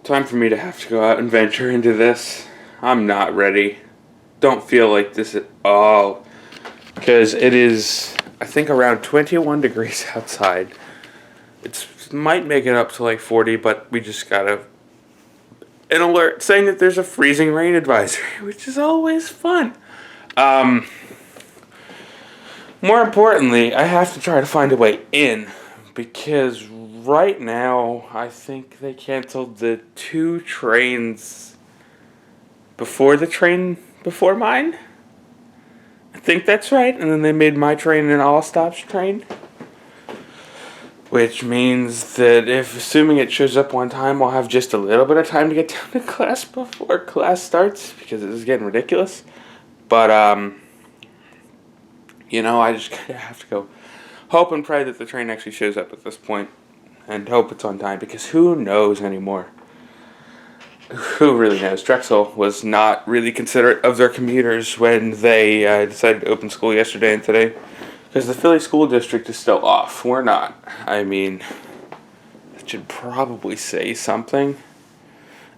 Time for me to have to go out and venture into this. I'm not ready. Don't feel like this at all. Because it is, I think, around 21 degrees outside. It might make it up to like 40, but we just got an alert saying that there's a freezing rain advisory, which is always fun. More importantly, I have to try to find a way in, because right now I think they canceled the 2 trains before the train before mine. I think that's right, and then they made my train an all-stops train. Which means that if, assuming it shows up one time, I'll have just a little bit of time to get down to class before class starts, because it is getting ridiculous. But, I just kind of have to go hope and pray that the train actually shows up at this point, and hope it's on time, because who knows anymore? Who really knows? Drexel was not really considerate of their commuters when they decided to open school yesterday and today. Because the Philly School District is still off. We're not. I mean, that should probably say something.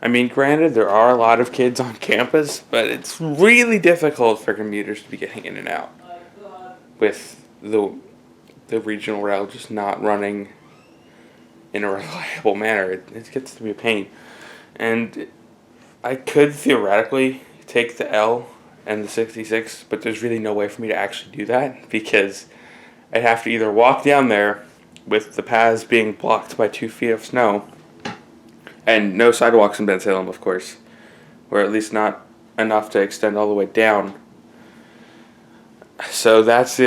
I mean, granted, there are a lot of kids on campus, but it's really difficult for commuters to be getting in and out. With the regional rail just not running in a reliable manner. It gets to be a pain. And I could theoretically take the L and the 66, but there's really no way for me to actually do that, because I'd have to either walk down there with the paths being blocked by 2 feet of snow, and no sidewalks in Bensalem, of course, or at least not enough to extend all the way down. So that's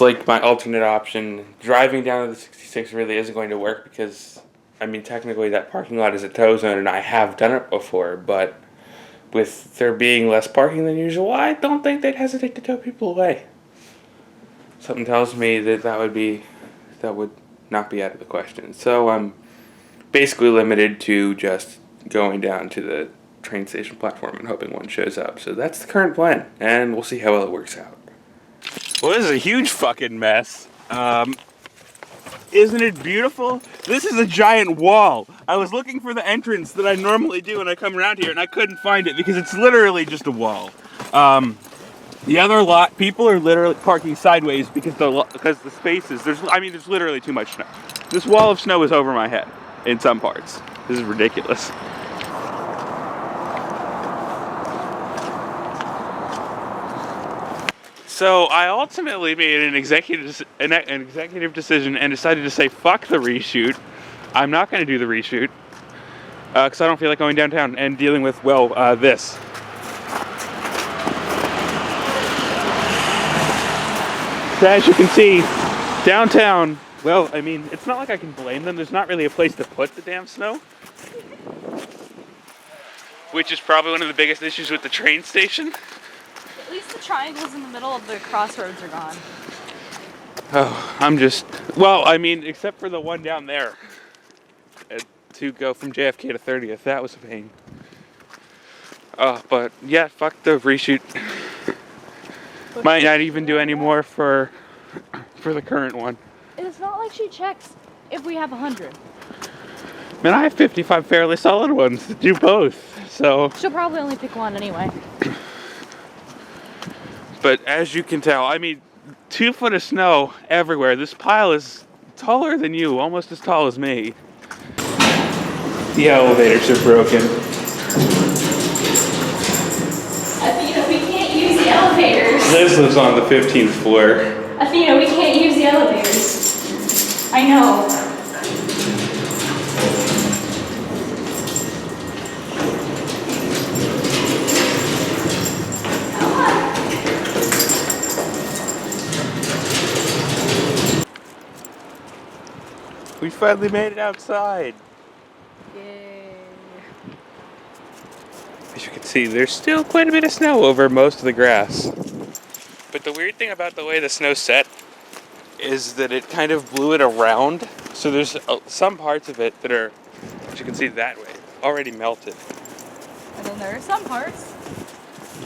like my alternate option. Driving down to the 66 really isn't going to work, because, I mean, technically that parking lot is a tow zone, and I have done it before, but with there being less parking than usual, I don't think they'd hesitate to tow people away. Something tells me that would not be out of the question. So I'm basically limited to just going down to the train station platform and hoping one shows up. So that's the current plan, and we'll see how well it works out. Well, this is a huge fucking mess. Isn't it beautiful? This is a giant wall. I was looking for the entrance that I normally do when I come around here, and I couldn't find it because it's literally just a wall. The other lot, people are literally parking sideways because the spaces, there's literally too much snow. This wall of snow is over my head in some parts. This is ridiculous. So I ultimately made an executive decision and decided to say fuck the reshoot. I'm not going to do the reshoot because I don't feel like going downtown and dealing with this. So as you can see, downtown. Well, I mean, it's not like I can blame them. There's not really a place to put the damn snow, which is probably one of the biggest issues with the train station. At least the triangles in the middle of the crossroads are gone. Oh, except for the one down there. To go from JFK to 30th, that was a pain. But yeah, fuck the reshoot. Might not even do any more for the current one. It's not like she checks if we have 100. Man, I have 55 fairly solid ones to do both, so... She'll probably only pick one anyway. But as you can tell, 2 foot of snow everywhere. This pile is taller than you, almost as tall as me. The elevators are broken. Athena, we can't use the elevators. Liz lives on the 15th floor. Athena, we can't use the elevators. I know. We finally made it outside. Yay. As you can see, there's still quite a bit of snow over most of the grass. But the weird thing about the way the snow set is that it kind of blew it around. So there's some parts of it that are, as you can see that way, already melted. And then there are some parts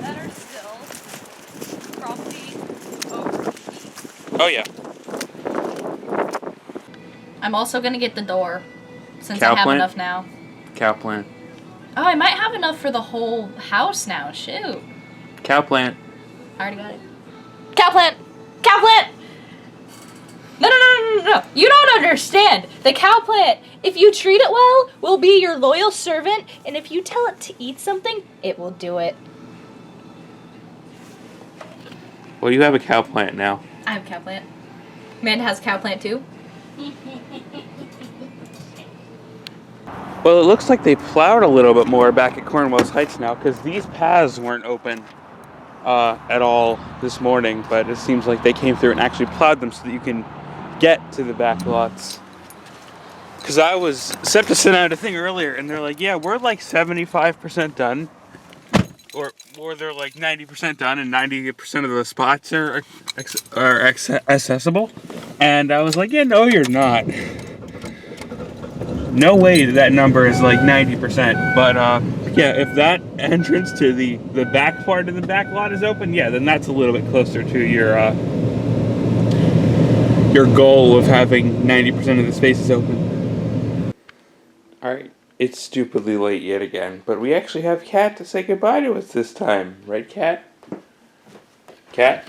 that are still probably over. Oh yeah. I'm also gonna get the door since Cow I have plant? enough now. Cow plant. Oh, I might have enough for the whole house now. Shoot. Cow plant. I already got it. Cow plant! Cow plant! No, no, no, no, no, no. You don't understand. The cow plant, if you treat it well, will be your loyal servant, and if you tell it to eat something, it will do it. Well, you have a cow plant now. I have a cow plant. Amanda has a cow plant too. Well, it looks like they plowed a little bit more back at Cornwell's Heights now, because these paths weren't open at all this morning, but it seems like they came through and actually plowed them so that you can get to the back lots. Because I was set to send out a thing earlier, and they're like, yeah, we're like 75% done. Or they're like 90% done, and 90% of the spots are accessible. And I was like, yeah, no, you're not. No way that number is like 90%. But yeah, if that entrance to the back part of the back lot is open, yeah, then that's a little bit closer to your goal of having 90% of the spaces open. Alright, it's stupidly late yet again, but we actually have Kat to say goodbye to us this time. Right, Kat? Kat?